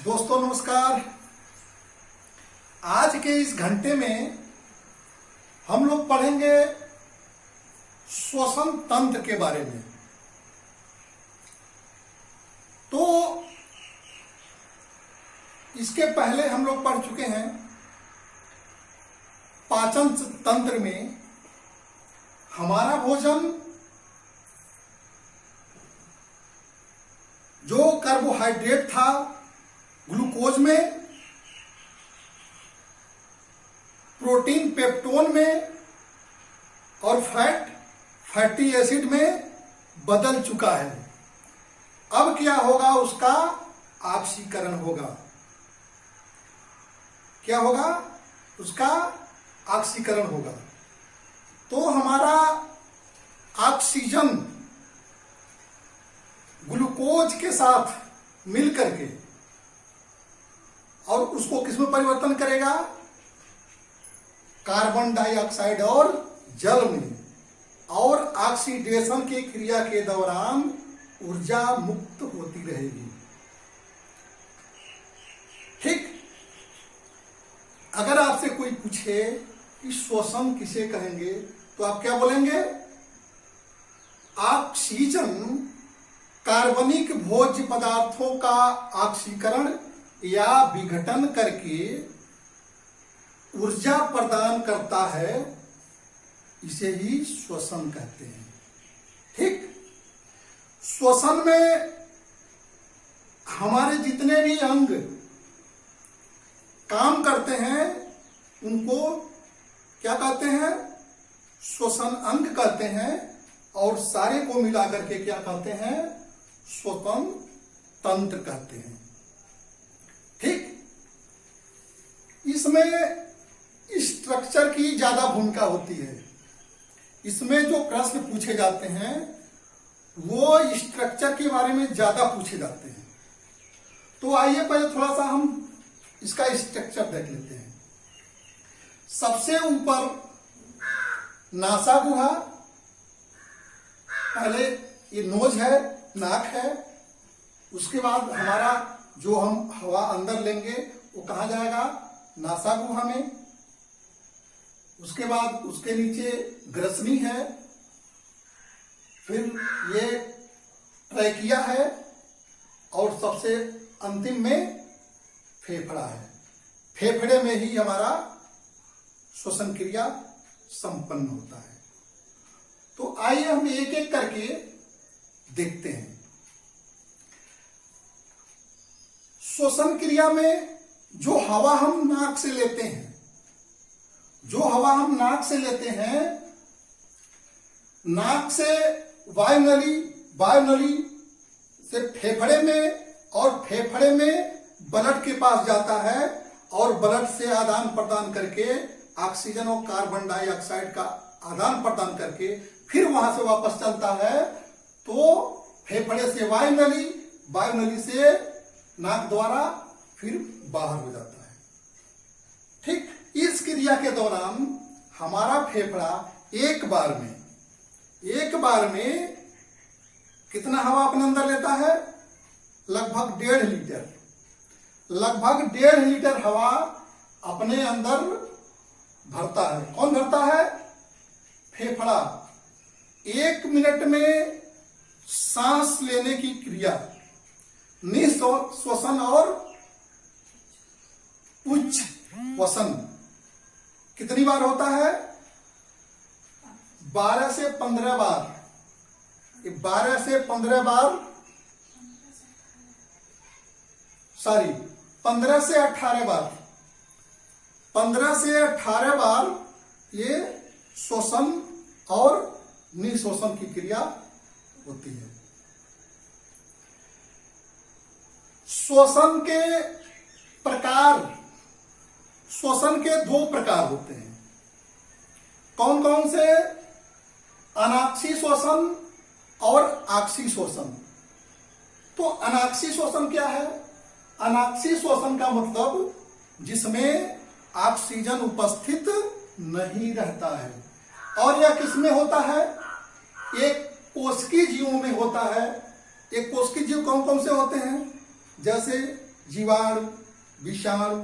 दोस्तों नमस्कार। आज के इस घंटे में हम लोग पढ़ेंगे श्वसन तंत्र के बारे में। तो इसके पहले हम लोग पढ़ चुके हैं पाचन तंत्र में हमारा भोजन जो कार्बोहाइड्रेट था ग्लूकोज में, प्रोटीन पेप्टोन में और फैटी एसिड में बदल चुका है। अब क्या होगा? उसका ऑक्सीकरण होगा। क्या होगा? उसका ऑक्सीकरण होगा। तो हमारा ऑक्सीजन ग्लूकोज के साथ मिलकर के और उसको किसमें परिवर्तन करेगा? कार्बन डाइऑक्साइड और जल में। और ऑक्सीडेशन की क्रिया के दौरान ऊर्जा मुक्त होती रहेगी। ठीक। अगर आपसे कोई पूछे कि श्वसन किसे कहेंगे तो आप क्या बोलेंगे? ऑक्सीजन कार्बनिक भोज्य पदार्थों का ऑक्सीकरण या विघटन करके ऊर्जा प्रदान करता है, इसे ही श्वसन कहते हैं। ठीक। श्वसन में हमारे जितने भी अंग काम करते हैं उनको क्या कहते हैं? श्वसन अंग कहते हैं। और सारे को मिलाकर के क्या कहते हैं? श्वसन तंत्र कहते हैं। ठीक। इसमें स्ट्रक्चर की ज्यादा भूमिका होती है। इसमें जो प्रश्न पूछे जाते हैं वो स्ट्रक्चर के बारे में ज्यादा पूछे जाते हैं। तो आइए पहले थोड़ा सा हम इसका स्ट्रक्चर देख लेते हैं। सबसे ऊपर नासा गुहा, पहले ये नोज है, नाक है। उसके बाद हमारा जो हम हवा अंदर लेंगे वो कहाँ जाएगा? नासा गुहा में। उसके बाद उसके नीचे ग्रसनी है, फिर ये ट्रैकिया है और सबसे अंतिम में फेफड़ा है। फेफड़े में ही हमारा श्वसन क्रिया संपन्न होता है। तो आइए हम एक एक करके देखते हैं। श्वसन क्रिया में जो हवा हम नाक से लेते हैं, नाक से वायुनली से फेफड़े में और फेफड़े में ब्लड के पास जाता है और ब्लड से आदान प्रदान करके ऑक्सीजन और कार्बन डाइऑक्साइड का आदान प्रदान करके फिर वहां से वापस चलता है। तो फेफड़े से वायुनली से नाक द्वारा फिर बाहर हो जाता है। ठीक। इस क्रिया के दौरान हमारा फेफड़ा एक बार में कितना हवा अपने अंदर लेता है? लगभग 1.5 लीटर। लगभग 1.5 लीटर हवा अपने अंदर भरता है। कौन भरता है? फेफड़ा। 1 मिनट में सांस लेने की क्रिया निःश्वसन और उच्छ्वसन कितनी बार होता है? 12 से 15 बार। 12 से 15 बार, 15 से 18 बार। 15 से 18 बार ये श्वसन और निःश्वसन की क्रिया होती है। श्वसन के प्रकार, श्वसन के 2 प्रकार होते हैं। कौन कौन से? अनाक्षी श्वसन और आक्षी श्वसन। तो अनाक्षी श्वसन क्या है? अनाक्षी श्वसन का मतलब जिसमें ऑक्सीजन उपस्थित नहीं रहता है। और यह किसमें होता है? एक कोशिकीय जीवों में होता है। एक कोशिकीय जीव कौन कौन से होते हैं? जैसे जीवाणु, विषाणु,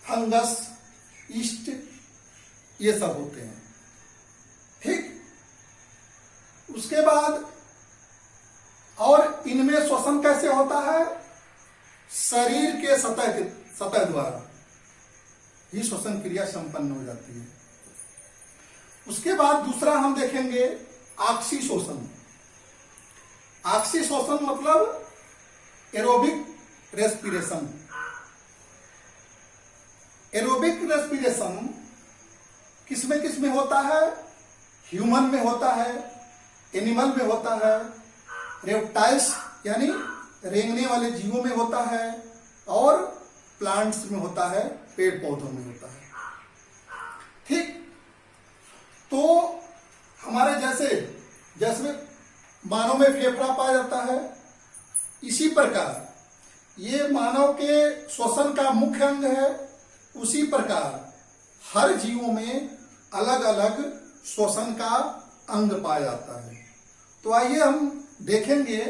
फंगस, ईस्ट, ये सब होते हैं। ठीक, उसके बाद और इनमें श्वसन कैसे होता है? शरीर के सतह द्वारा ही श्वसन क्रिया संपन्न हो जाती है। उसके बाद दूसरा हम देखेंगे ऑक्सीशोषण। ऑक्सीशोषण मतलब एरोबिक रेस्पिरेशन। एरोबिक रेस्पिरेशन किसमें होता है? ह्यूमन में होता है, एनिमल में होता है, रेप्टाइल्स यानी रेंगने वाले जीवों में होता है, और प्लांट्स में होता है, पेड़ पौधों में होता है। ठीक, तो हमारे जैसे मानव में फेफड़ा पाया जाता है, इसी प्रकार ये मानव के श्वसन का मुख्य अंग है। उसी प्रकार हर जीवों में अलग अलग श्वसन का अंग पाया जाता है। तो आइए हम देखेंगे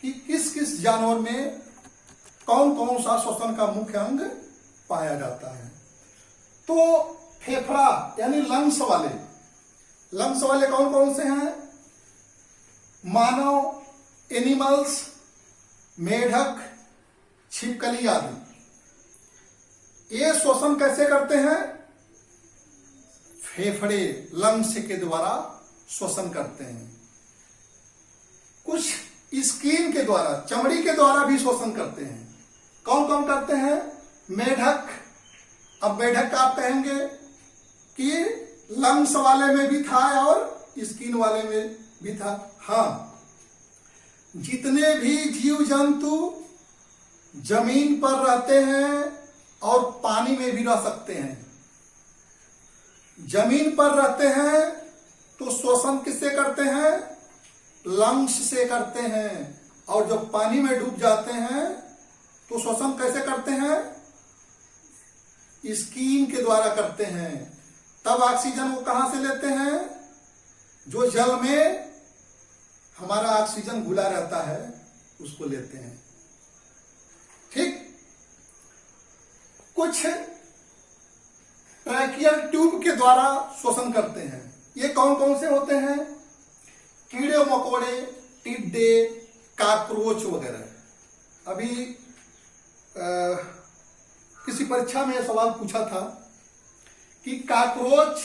कि किस किस जानवर में कौन कौन सा श्वसन का मुख्य अंग पाया जाता है। तो फेफड़ा यानी लंग्स वाले कौन कौन से हैं? मानव, एनिमल्स, मेढक, छिपकली आदि। ये श्वसन कैसे करते हैं? फेफड़े, लंग्स के द्वारा श्वसन करते हैं। कुछ स्किन के द्वारा, चमड़ी के द्वारा भी श्वसन करते हैं। कौन कौन करते हैं? मेढक। अब मेढक आप कहेंगे कि लंग्स वाले में भी था और स्किन वाले में भी था। हाँ, जितने भी जीव जंतु जमीन पर रहते हैं और पानी में भी रह सकते हैं। जमीन पर रहते हैं तो श्वसन किससे करते हैं? लंग्स से करते हैं। और जब पानी में डूब जाते हैं तो श्वसन कैसे करते हैं? स्किन के द्वारा करते हैं। तब ऑक्सीजन वो कहां से लेते हैं? जो जल में हमारा ऑक्सीजन घुला रहता है उसको लेते हैं। ठीक, कुछ ट्रैकियल ट्यूब के द्वारा श्वसन करते हैं। ये कौन कौन से होते हैं? कीड़े मकोड़े, टिड्डे, कॉकरोच वगैरह। अभी किसी परीक्षा में सवाल पूछा था कि कॉकरोच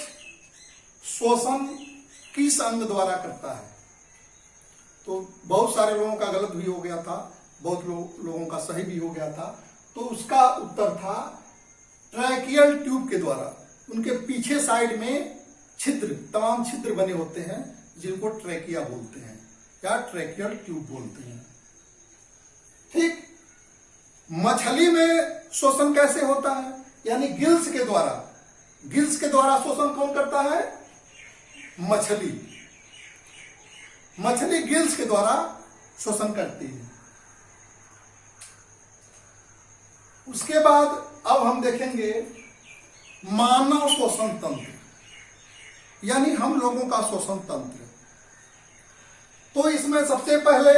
श्वसन किस अंग द्वारा करता है। तो बहुत सारे लोगों का गलत भी हो गया था, बहुत लोगों का सही भी हो गया था। तो उसका उत्तर था ट्रैकियल ट्यूब के द्वारा। उनके पीछे साइड में छिद्र, तमाम छिद्र बने होते हैं जिनको ट्रैकिया बोलते हैं या ट्रैकियल ट्यूब बोलते हैं। ठीक, मछली में श्वसन कैसे होता है? यानी गिल्स के द्वारा। गिल्स के द्वारा श्वसन कौन करता है? मछली गिल्स के द्वारा श्वसन करती है। उसके बाद अब हम देखेंगे मानव श्वसन तंत्र, यानी हम लोगों का श्वसन तंत्र। तो इसमें सबसे पहले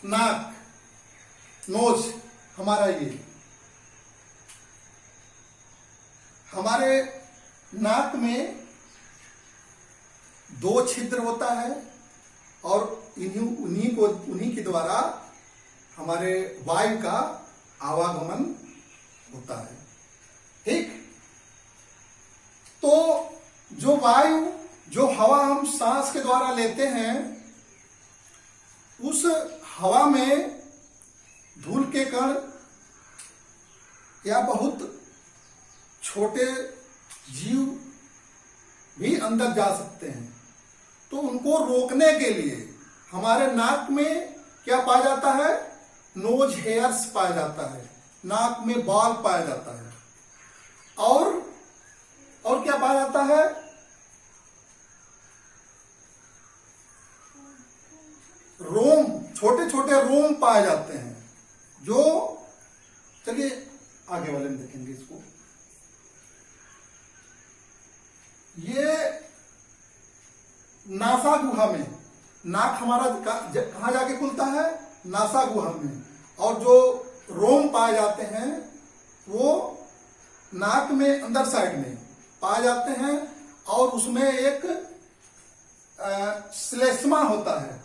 नाक, नोज हमारा, ये हमारे नाक में 2 छिद्र होता है और उन्हीं के द्वारा हमारे वायु का आवागमन होता है। ठीक, तो जो वायु, जो हवा हम सांस के द्वारा लेते हैं, उस हवा में धूल के कण या बहुत छोटे जीव भी अंदर जा सकते हैं। तो उनको रोकने के लिए हमारे नाक में क्या पाया जाता है? नोज हेयर्स पाया जाता है, नाक में बाल पाया जाता है। और क्या पाया जाता है? रोम, छोटे छोटे रोम पाए जाते हैं। जो, चलिए आगे वाले में देखेंगे इसको। ये नासा गुहा में, नाक हमारा कहां जाके खुलता है? नासा गुहा में। और जो रोम पाए जाते हैं वो नाक में अंदर साइड में पाए जाते हैं, और उसमें एक श्लेष्मा होता है,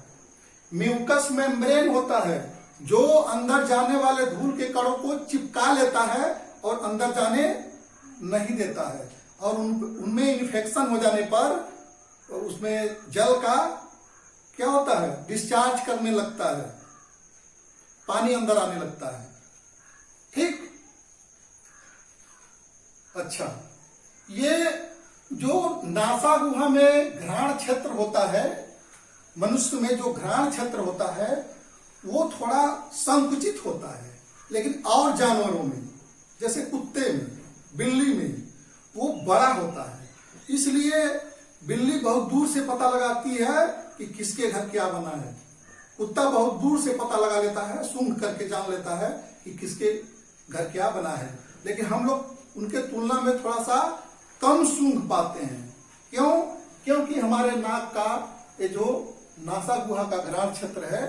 म्यूकस मेम्ब्रेन होता है, जो अंदर जाने वाले धूल के कणों को चिपका लेता है और अंदर जाने नहीं देता है, और उनमें इन्फेक्शन हो जाने पर उसमें जल का क्या होता है, डिस्चार्ज करने लगता है, पानी अंदर आने लगता है। ठीक। अच्छा, ये जो नासा गुहा में घ्राण क्षेत्र होता है, मनुष्य में जो घ्राण क्षेत्र होता है वो थोड़ा संकुचित होता है, लेकिन और जानवरों में जैसे कुत्ते में, बिल्ली में वो बड़ा होता है। इसलिए बिल्ली बहुत दूर से पता लगाती है कि किसके घर क्या बना है, कुत्ता बहुत दूर से पता लगा लेता है, सूंघ करके जान लेता है कि किसके घर क्या बना है। लेकिन हम लोग उनके तुलना में थोड़ा सा कम सूंघ पाते हैं। क्यों? क्योंकि हमारे नाक का ये जो नासा गुहा का घ्राण क्षेत्र है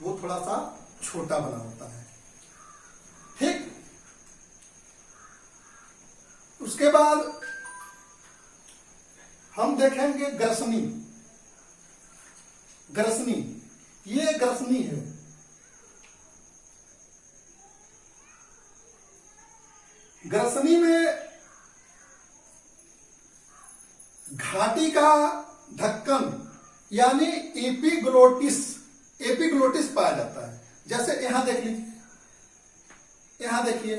वो थोड़ा सा छोटा बना होता है। ठीक। उसके बाद हम देखेंगे ग्रसनी। ग्रसनी, ये ग्रसनी है। ग्रसनी में घाटी का ढक्कन यानी एपिग्लोटिस पाया जाता है। जैसे यहां देख लीजिए, यहां देखिए,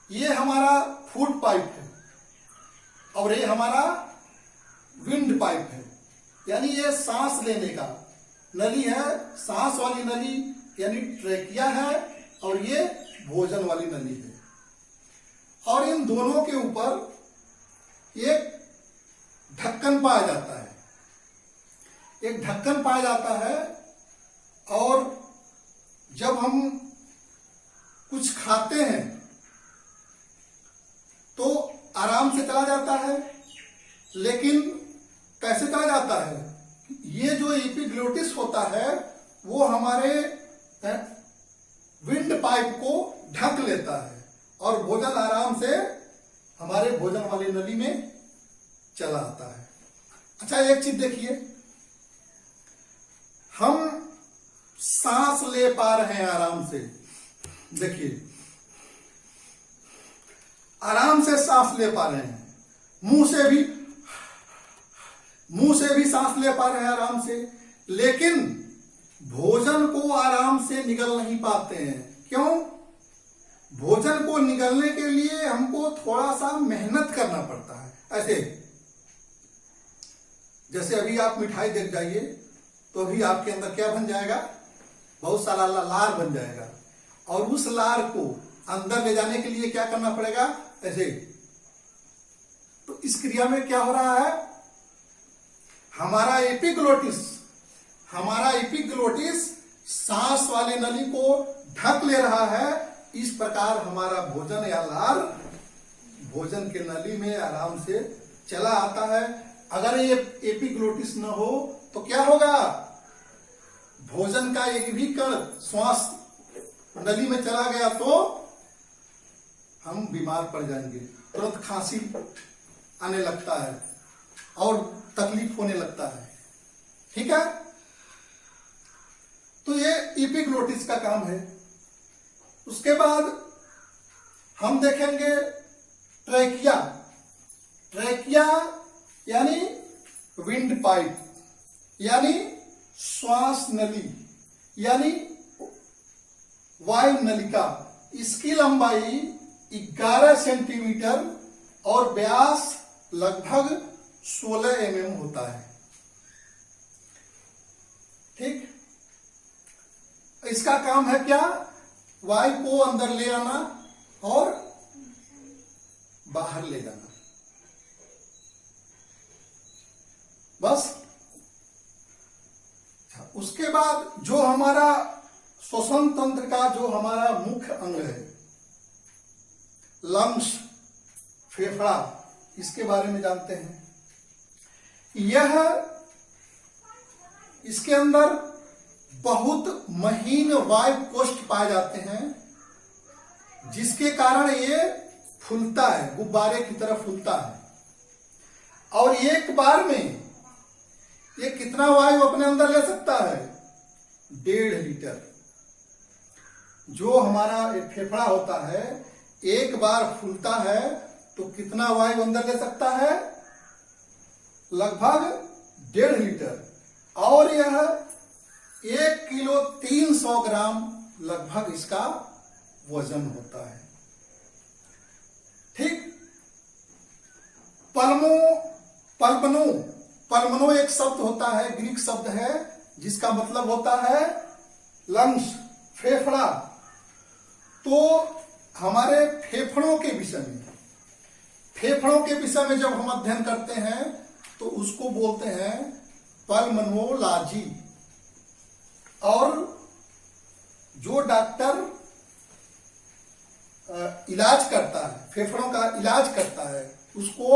ये हमारा फूड पाइप है और ये हमारा विंड पाइप है, यानी ये सांस लेने का नली है, सांस वाली नली यानी ट्रेकिया है, और ये भोजन वाली नली है। और इन दोनों के ऊपर एक ढक्कन पाया जाता है, एक ढक्कन पाया जाता है, और जब हम कुछ खाते हैं तो आराम से चला जाता है। लेकिन कैसे चला जाता है? ये जो एपिग्लोटिस होता है वो हमारे विंड पाइप को ढक लेता है और भोजन आराम से हमारे भोजन वाली नली में चला आता है। अच्छा, एक चीज देखिए, हम सांस ले पा रहे हैं आराम से, देखिए आराम से सांस ले पा रहे हैं, मुंह से भी सांस ले पा रहे हैं आराम से, लेकिन भोजन को आराम से निगल नहीं पाते हैं। क्यों? भोजन को निगलने के लिए हमको थोड़ा सा मेहनत करना पड़ता है। ऐसे जैसे अभी आप मिठाई देख जाइए तो अभी आपके अंदर क्या बन जाएगा, बहुत सारा लार बन जाएगा, और उस लार को अंदर ले जाने के लिए क्या करना पड़ेगा, ऐसे। तो इस क्रिया में क्या हो रहा है, हमारा एपिग्लोटिस सांस वाली नली को ढक ले रहा है। इस प्रकार हमारा भोजन या लार भोजन के नली में आराम से चला आता है। अगर ये एपिग्लोटिस न हो तो क्या होगा, भोजन का एक भी कण श्वास नली में चला गया तो हम बीमार पड़ जाएंगे, तुरंत खांसी आने लगता है और तकलीफ होने लगता है। ठीक है, तो ये एपिग्लोटिस का काम है। उसके बाद हम देखेंगे ट्रैकिया। ट्रैकिया यानी विंड पाइप यानी श्वास नली यानी वायु नलिका। इसकी लंबाई 11 सेंटीमीटर और व्यास लगभग 16 mm होता है। ठीक, इसका काम है क्या, वायु को अंदर ले आना और बाहर ले जाना, बस। उसके बाद जो हमारा श्वसन तंत्र का जो हमारा मुख्य अंग है, लंग्स, फेफड़ा, इसके बारे में जानते हैं। यह इसके अंदर बहुत महीन वायु कोष्ठ पाए जाते हैं, जिसके कारण ये फूलता है, गुब्बारे की तरह फूलता है। और एक बार में ये कितना वायु अपने अंदर ले सकता है? 1.5 लीटर। जो हमारा फेफड़ा होता है, एक बार फूलता है तो कितना वायु अंदर ले सकता है? लगभग 1.5 लीटर। और यह 1 किलो 300 ग्राम लगभग इसका वजन होता है। ठीक। पल्मनो एक शब्द होता है, ग्रीक शब्द है, जिसका मतलब होता है लंग्स, फेफड़ा। तो हमारे फेफड़ों के विषय में जब हम अध्ययन करते हैं तो उसको बोलते हैं पल्मनोलॉजी। और जो डॉक्टर इलाज करता है, फेफड़ों का इलाज करता है, उसको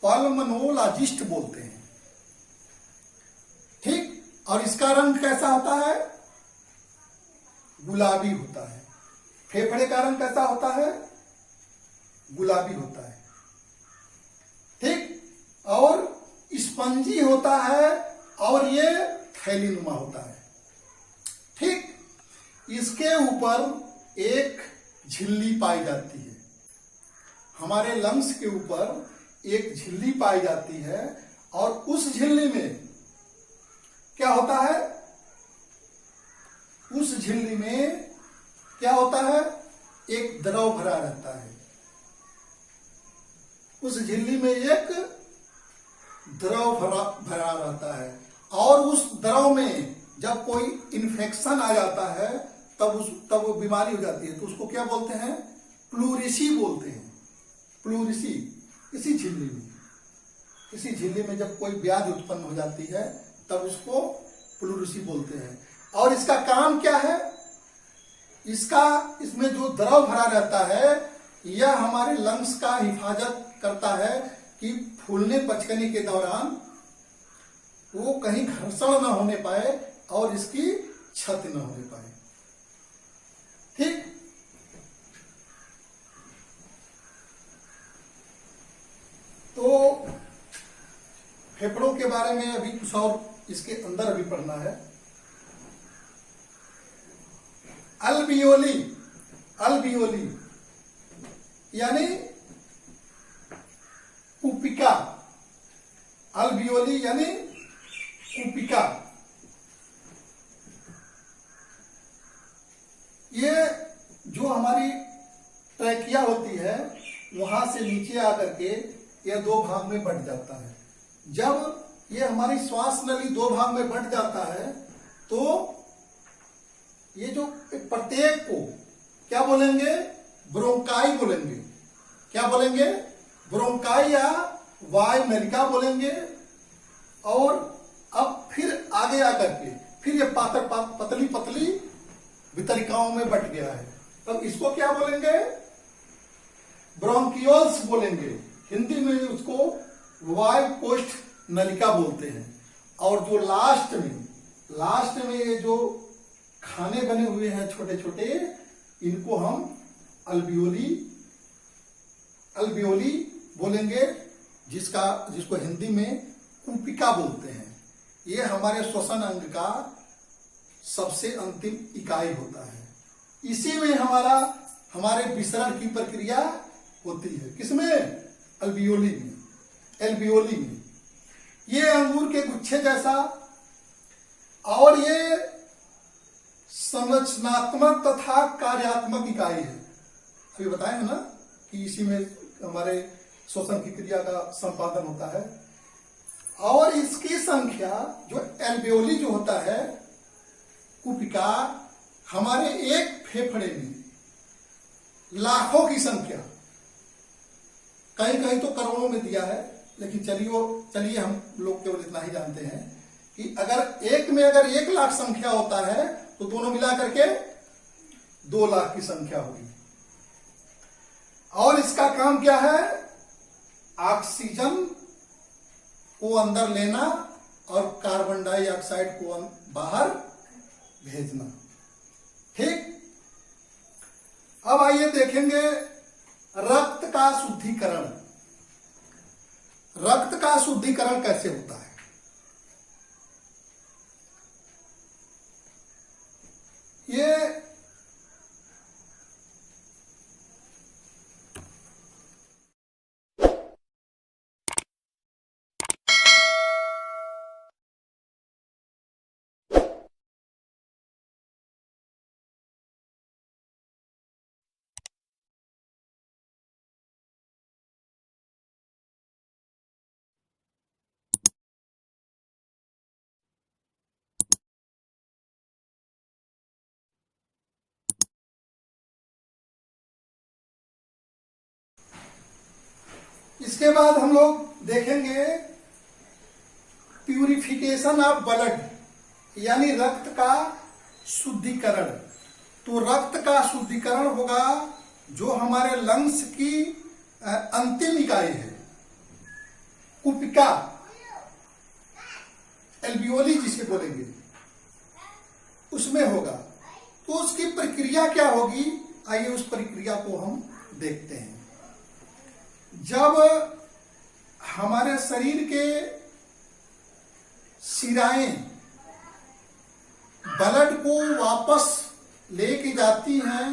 पल्मनोलॉजिस्ट बोलते हैं। ठीक। और इसका रंग कैसा होता है? गुलाबी होता है। फेफड़े का रंग कैसा होता है? गुलाबी होता है। ठीक। और स्पंजी होता है और ये थैलीनुमा होता है। ठीक। इसके ऊपर एक झिल्ली पाई जाती है। हमारे लंग्स के ऊपर एक झिल्ली पाई जाती है और उस झिल्ली में क्या होता है? उस झिल्ली में क्या होता है? एक द्रव भरा रहता है। उस झिल्ली में एक द्रव भरा रहता है और उस द्रव में जब कोई इन्फेक्शन आ जाता है तब वो बीमारी हो जाती है, तो उसको क्या बोलते हैं? प्लूरिसी बोलते हैं। प्लूरिसी। इसी झिल्ली में जब कोई व्याधि उत्पन्न हो जाती है तब उसको प्लूरिसी बोलते हैं। और इसका काम क्या है? इसमें जो द्रव भरा रहता है यह हमारे लंग्स का हिफाजत करता है कि फूलने पचकने के दौरान वो कहीं घर्षण न होने पाए और इसकी क्षति न होने पाए। ठीक। तो फेफड़ों के बारे में अभी कुछ और इसके अंदर अभी पढ़ना है। अल्बियोली यानी कुपिका। अल्बियोली यानी कुपिका। ये जो हमारी ट्रैकिया होती है वहां से नीचे आकर के यह 2 भाग में बंट जाता है। जब ये हमारी श्वास नली 2 भाग में बंट जाता है तो ये जो प्रत्येक को क्या बोलेंगे? ब्रोंकाई बोलेंगे। क्या बोलेंगे? ब्रोंकाई या वायु नलिका बोलेंगे। और अब फिर आगे आकर के फिर ये पतली पतली वितरिकाओं में बट गया है। तब इसको क्या बोलेंगे? ब्रोंकियोल्स बोलेंगे। हिंदी में उसको वायु कोष्ठ नलिका बोलते हैं। और जो लास्ट में ये जो खाने बने हुए हैं छोटे छोटे, इनको हम अल्बियोली बोलेंगे, जिसको हिंदी में कुपिका बोलते हैं। ये हमारे श्वसन अंग का सबसे अंतिम इकाई होता है। इसी में हमारे विसरण की प्रक्रिया होती है। किसमें? एल्बियोली में। ये अंगूर के गुच्छे जैसा और ये संरचनात्मक तथा कार्यात्मक इकाई है। अभी बताए है ना कि इसी में हमारे श्वसन की क्रिया का संपादन होता है। और इसकी संख्या जो एल्बियोली जो होता है, कुपिका, हमारे एक फेफड़े में लाखों की संख्या, कहीं तो करोड़ों में दिया है, लेकिन चलिए हम लोग केवल इतना ही जानते हैं कि अगर 1 लाख संख्या होता है तो दोनों मिलाकर के 2 लाख की संख्या होगी। और इसका काम क्या है? ऑक्सीजन को अंदर लेना और कार्बन डाइऑक्साइड को बाहर भेजना। ठीक, अब आइए देखेंगे रक्त का शुद्धिकरण। रक्त का शुद्धिकरण कैसे होता है? ये इसके बाद हम लोग देखेंगे प्यूरिफिकेशन ऑफ ब्लड, यानी रक्त का शुद्धिकरण। तो रक्त का शुद्धिकरण होगा जो हमारे लंग्स की अंतिम इकाई है, कुपिका, एल्वियोली जिसे बोलेंगे, उसमें होगा। तो उसकी प्रक्रिया क्या होगी, आइए उस प्रक्रिया को हम देखते हैं। जब हमारे शरीर के शिराएं ब्लड को वापस लेके जाती हैं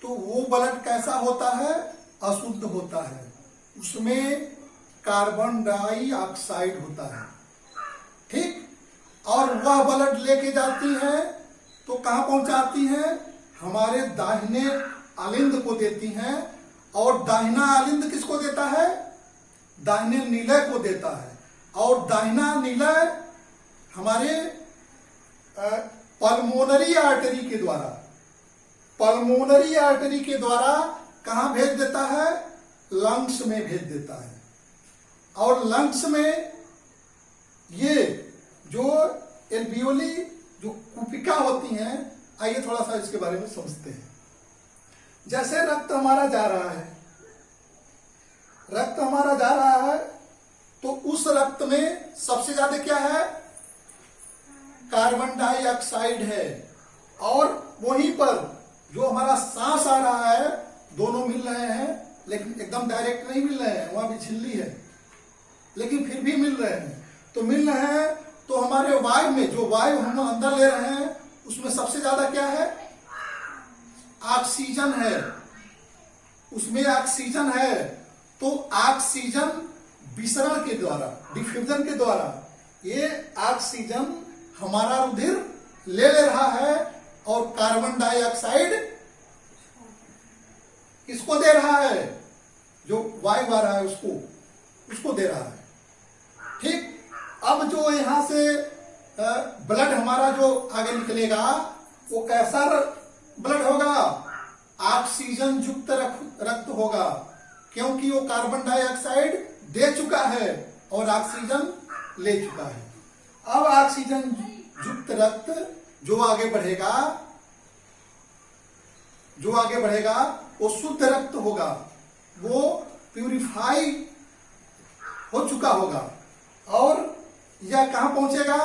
तो वो ब्लड कैसा होता है, अशुद्ध होता है, उसमें कार्बन डाइऑक्साइड होता है। ठीक, और वह ब्लड लेके जाती है तो कहां पहुंचाती हैं, हमारे दाहिने आलिंद को देती हैं। और दाहिना आलिंद किसको देता है, दाहिने नीलय को देता है। और दाहिना नीलय हमारे पल्मोनरी आर्टरी के द्वारा, पल्मोनरी आर्टरी के द्वारा कहां भेज देता है, लंग्स में भेज देता है। और लंग्स में ये जो एल्वियोली, जो कुपिका होती हैं, आइए थोड़ा सा इसके बारे में समझते हैं। जैसे रक्त हमारा जा रहा है, रक्त हमारा जा रहा है तो उस रक्त में सबसे ज्यादा क्या है, कार्बन डाइऑक्साइड है। और वहीं पर जो हमारा सांस आ रहा है, दोनों मिल रहे हैं, लेकिन एकदम डायरेक्ट नहीं मिल रहे हैं, वहां भी झिल्ली है, लेकिन फिर भी मिल रहे हैं। तो मिल रहे हैं तो हमारे वायु में, जो वायु हम अंदर ले रहे हैं, उसमें सबसे ज्यादा क्या है, ऑक्सीजन है, उसमें ऑक्सीजन है। तो ऑक्सीजन विसरण के द्वारा, डिफ्यूजन के द्वारा, ये ऑक्सीजन हमारा रुधिर ले रहा है और कार्बन डाइऑक्साइड किसको दे रहा है, जो वायु आ रहा है उसको दे रहा है। ठीक, अब जो यहां से ब्लड हमारा जो आगे निकलेगा वो कैसा ब्लड होगा, ऑक्सीजन युक्त रक्त होगा, क्योंकि वो कार्बन डाइऑक्साइड दे चुका है और ऑक्सीजन ले चुका है। अब ऑक्सीजन युक्त रक्त जो आगे बढ़ेगा, जो आगे बढ़ेगा वो शुद्ध रक्त होगा, वो प्यूरिफाई हो चुका होगा। और यह कहां पहुंचेगा,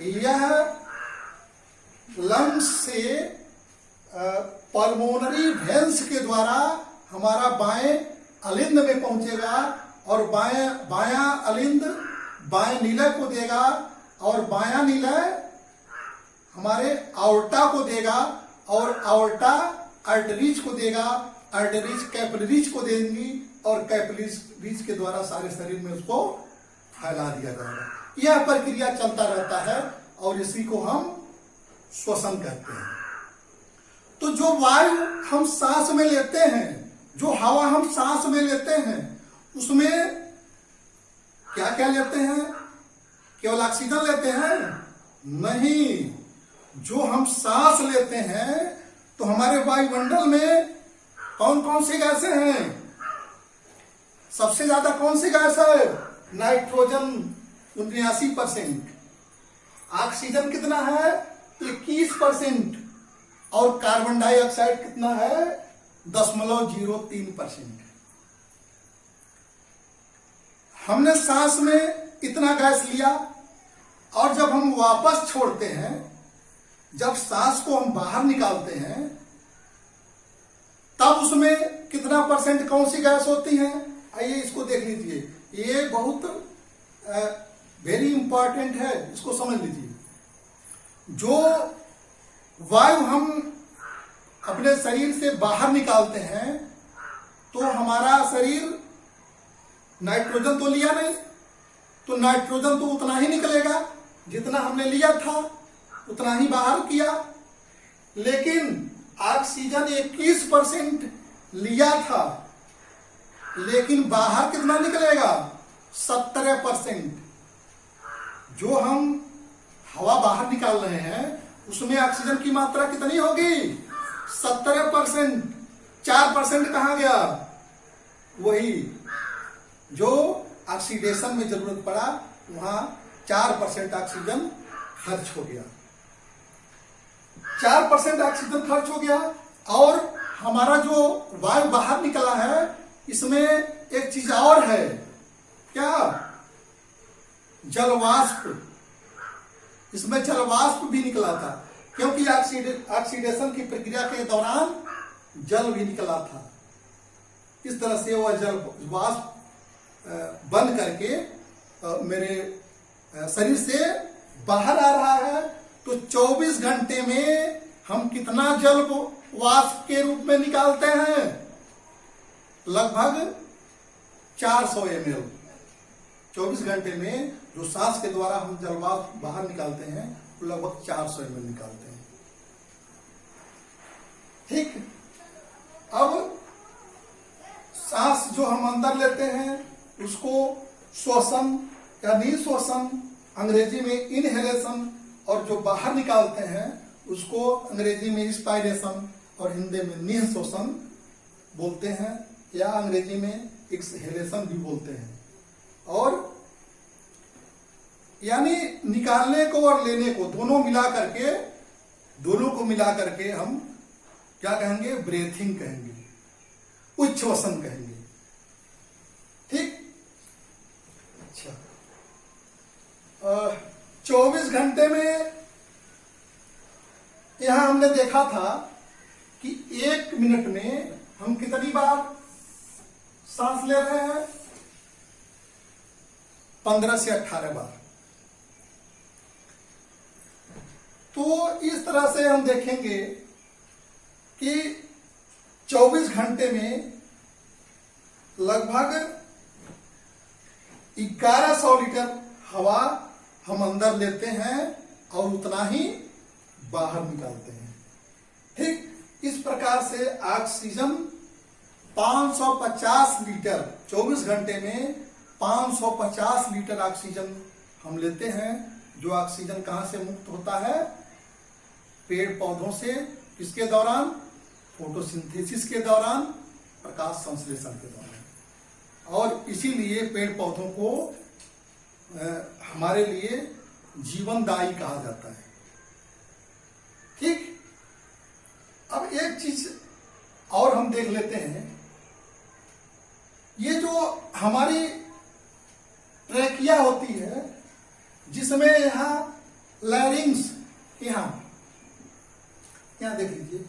यह लंग्स से पल्मोनरी वेन्स के द्वारा हमारा बाएं अलिंद में पहुंचेगा। और बायां अलिंद बाएं नीलय को देगा और बायां नीलय हमारे आउर्टा को देगा और आउर्टा आर्टरीज को देगा, आर्टरीज कैपिलरीज को देंगी और कैपिलरीज के द्वारा सारे शरीर में उसको फैला दिया जाएगा। यह प्रक्रिया चलता रहता है और इसी को हम श्वसन कहते हैं। तो जो वायु हम सांस में लेते हैं, जो हवा हम सांस में लेते हैं, उसमें क्या क्या लेते हैं, केवल ऑक्सीजन लेते हैं? नहीं, जो हम सांस लेते हैं तो हमारे वायुमंडल में कौन कौन सी गैसें हैं, सबसे ज्यादा कौन सी गैस है, नाइट्रोजन 79%, ऑक्सीजन कितना है 21% और कार्बन डाइऑक्साइड कितना है 0.03%। हमने सांस में इतना गैस लिया और जब हम वापस छोड़ते हैं जब सांस को हम बाहर निकालते हैं तब उसमें कितना % कौन सी गैस होती है? आइए इसको देख लीजिए, ये बहुत वेरी इंपॉर्टेंट है, इसको समझ लीजिए। जो वायु हम अपने शरीर से बाहर निकालते हैं तो हमारा शरीर नाइट्रोजन तो लिया नहीं, तो नाइट्रोजन तो उतना ही निकलेगा जितना हमने लिया था, उतना ही बाहर किया। लेकिन ऑक्सीजन 21% लिया था, लेकिन बाहर कितना निकलेगा? 17%। जो हम हवा बाहर निकाल रहे हैं उसमें ऑक्सीजन की मात्रा कितनी होगी? 17%। 4% कहाँ गया? वही जो ऑक्सीडेशन में जरूरत पड़ा, वहां 4% ऑक्सीजन खर्च हो गया। 4% ऑक्सीजन खर्च हो गया। और हमारा जो वायु बाहर निकला है इसमें एक चीज और है, क्या? जलवाष्प। इसमें जलवाष्प भी निकला था, क्योंकि ऑक्सीडेशन की प्रक्रिया के दौरान जल भी निकला था। इस तरह से वह जल वाष्प बन करके मेरे शरीर से बाहर आ रहा है। तो 24 घंटे में हम कितना जल वाष्प के रूप में निकालते हैं? लगभग 400 ml। 24 घंटे में जो सांस के द्वारा हम जल वाष्प बाहर निकालते हैं वो लगभग 400 ml निकालते हैं। ठीक। अब सांस जो हम अंदर लेते हैं उसको श्वसन या निःश्वसन, अंग्रेजी में इनहेलेशन, और जो बाहर निकालते हैं उसको अंग्रेजी में इंस्पायरेशन और हिंदी में निःश्वसन बोलते हैं, या अंग्रेजी में एक्सहेलेशन भी बोलते हैं। और यानी निकालने को और लेने को दोनों को मिला करके हम क्या कहेंगे? ब्रेथिंग कहेंगे, उच्छ्वसन कहेंगे। ठीक। अच्छा, 24 घंटे में यहां हमने देखा था कि 1 मिनट में हम कितनी बार सांस ले रहे हैं? 15 से 18 बार। तो इस तरह से हम देखेंगे कि 24 घंटे में लगभग 1100 लीटर हवा हम अंदर लेते हैं और उतना ही बाहर निकालते हैं। ठीक। इस प्रकार से ऑक्सीजन 550 लीटर 24 घंटे में 550 लीटर ऑक्सीजन हम लेते हैं। जो ऑक्सीजन कहां से मुक्त होता है? पेड़ पौधों से। किसके दौरान? फोटोसिंथेसिस के दौरान, प्रकाश संश्लेषण के दौरान। और इसीलिए पेड़ पौधों को हमारे लिए जीवनदायी कहा जाता है। ठीक। अब एक चीज और हम देख लेते हैं, ये जो हमारी ट्रेकिया होती है जिसमें यहां लैरिंग्स, यहां देख लीजिए,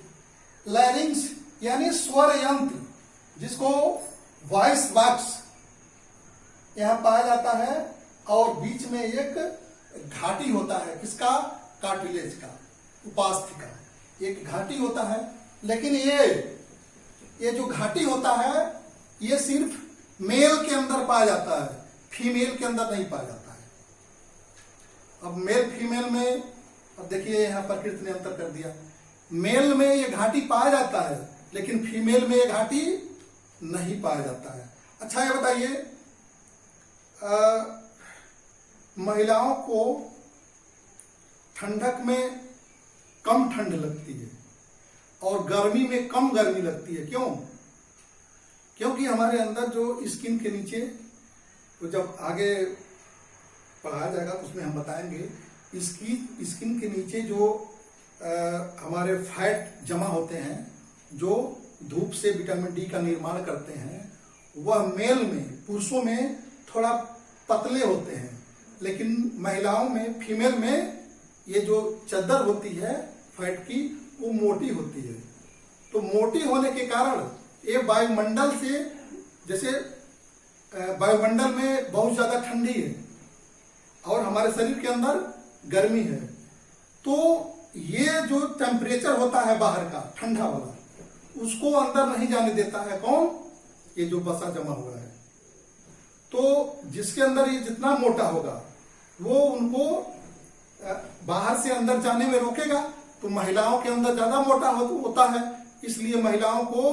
लैरिंग्स यानी स्वर यंत्र, जिसको वॉइस बॉक्स यहां पाया जाता है। और बीच में एक घाटी होता है, किसका? कार्टिलेज का, उपास्थि का एक घाटी होता है। लेकिन ये जो घाटी होता है ये सिर्फ मेल के अंदर पाया जाता है, फीमेल के अंदर नहीं पाया जाता है। अब मेल फीमेल में, अब देखिए यहां प्रकृति ने अंतर कर दिया। मेल में ये घाटी पाया जाता है लेकिन फीमेल में ये घाटी नहीं पाया जाता है। अच्छा, ये बताइए, महिलाओं को ठंडक में कम ठंड लगती है और गर्मी में कम गर्मी लगती है। क्यों? क्योंकि हमारे अंदर जो स्किन के नीचे, तो जब आगे पढ़ाया जाएगा तो उसमें हम बताएंगे, स्किन के नीचे जो हमारे फैट जमा होते हैं जो धूप से विटामिन डी का निर्माण करते हैं, वह मेल में, पुरुषों में थोड़ा पतले होते हैं, लेकिन महिलाओं में, फीमेल में ये जो चद्दर होती है फैट की वो मोटी होती है। तो मोटी होने के कारण ये वायुमंडल से, जैसे वायुमंडल में बहुत ज्यादा ठंडी है और हमारे शरीर के अंदर गर्मी है, तो ये जो टेम्परेचर होता है बाहर का ठंडा वाला, उसको अंदर नहीं जाने देता है। कौन? ये जो वसा जमा हुआ है। तो जिसके अंदर ये जितना मोटा होगा वो उनको बाहर से अंदर जाने में रोकेगा। तो महिलाओं के अंदर ज्यादा मोटा होता है, इसलिए महिलाओं को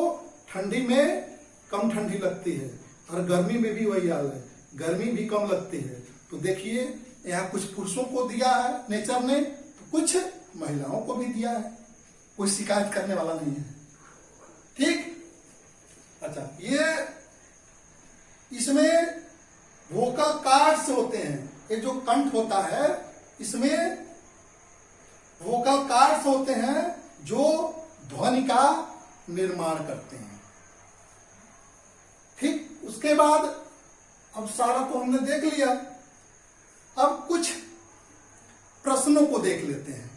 ठंडी में कम ठंडी लगती है और गर्मी में भी वही हाल है, गर्मी भी कम लगती है। तो देखिए यहाँ कुछ पुरुषों को दिया है नेचर ने, कुछ महिलाओं को भी दिया है, कोई शिकायत करने वाला नहीं है। ठीक। अच्छा, ये इसमें वोकल कार्ड्स होते हैं, ये जो कंठ होता है इसमें वोकल कार्ड्स होते हैं जो ध्वनि का निर्माण करते हैं। ठीक। उसके बाद अब सारा तो हमने देख लिया, अब कुछ प्रश्नों को देख लेते हैं।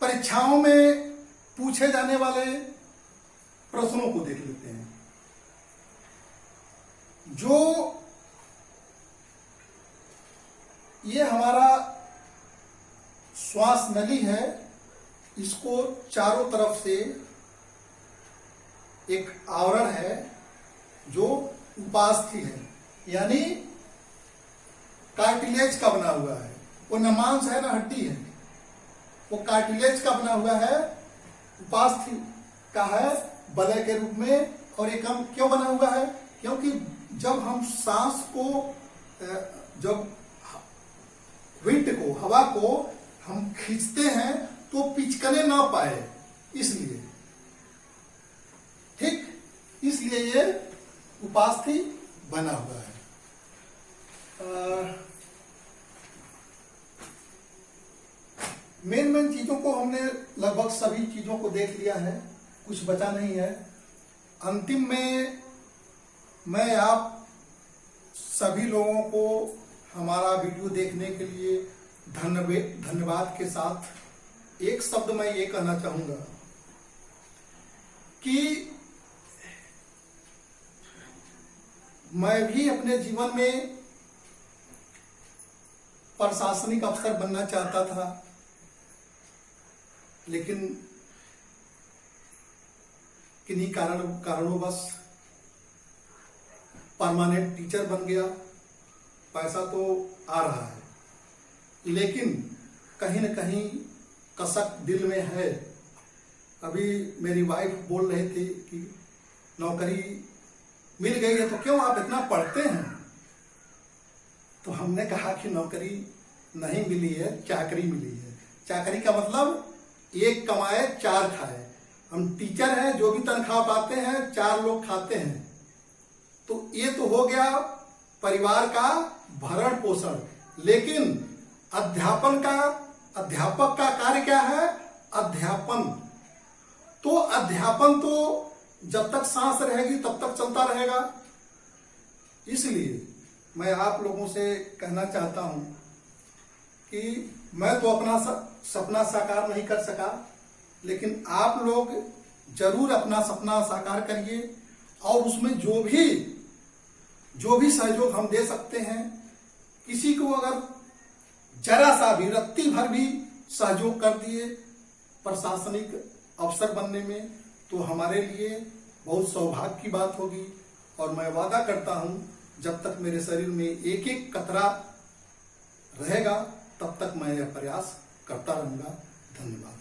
परीक्षाओं में पूछे जाने वाले प्रश्नों को देख लेते हैं। जो ये हमारा श्वास नली है, इसको चारों तरफ से एक आवरण है जो उपास्थि है, यानी कार्टिलेज का बना हुआ है। वो न मांस है न हड्डी है, वो कार्टिलेज का बना हुआ है, उपास्थि का है वलय के रूप में। और ये कम क्यों बना हुआ है? क्योंकि जब हम सांस को, जब विंड को, हवा को हम खींचते हैं तो पिचकने ना पाए, इसलिए। ठीक। इसलिए ये उपास्थि बना हुआ है। मेन चीजों को हमने लगभग सभी चीजों को देख लिया है, कुछ बचा नहीं है। अंतिम में मैं आप सभी लोगों को हमारा वीडियो देखने के लिए धन्यवाद के साथ एक शब्द मैं ये कहना चाहूंगा कि मैं भी अपने जीवन में प्रशासनिक अफसर बनना चाहता था, लेकिन किन्हीं कारणोंवश परमानेंट टीचर बन गया। पैसा तो आ रहा है, लेकिन कहीं न कहीं कसक दिल में है। अभी मेरी वाइफ बोल रहे थे कि नौकरी मिल गई है तो क्यों आप इतना पढ़ते हैं? तो हमने कहा कि नौकरी नहीं मिली है, चाकरी मिली है। चाकरी का मतलब एक कमाए चार खाए। हम टीचर हैं, जो भी तनख्वाह पाते हैं 4 लोग खाते हैं। तो ये तो हो गया परिवार का भरण पोषण, लेकिन अध्यापक का कार्य क्या है? अध्यापन। तो अध्यापन तो जब तक सांस रहेगी तब तक चलता रहेगा। इसलिए मैं आप लोगों से कहना चाहता हूं कि मैं तो अपना सपना साकार नहीं कर सका, लेकिन आप लोग जरूर अपना सपना साकार करिए और उसमें जो भी सहयोग हम दे सकते हैं, किसी को अगर जरा सा भी रत्ती भर भी सहयोग कर दिए प्रशासनिक अफसर बनने में, तो हमारे लिए बहुत सौभाग्य की बात होगी। और मैं वादा करता हूं, जब तक मेरे शरीर में एक एक कतरा रहेगा तब तक मैं यह प्रयास करता रहूंगा। धन्यवाद।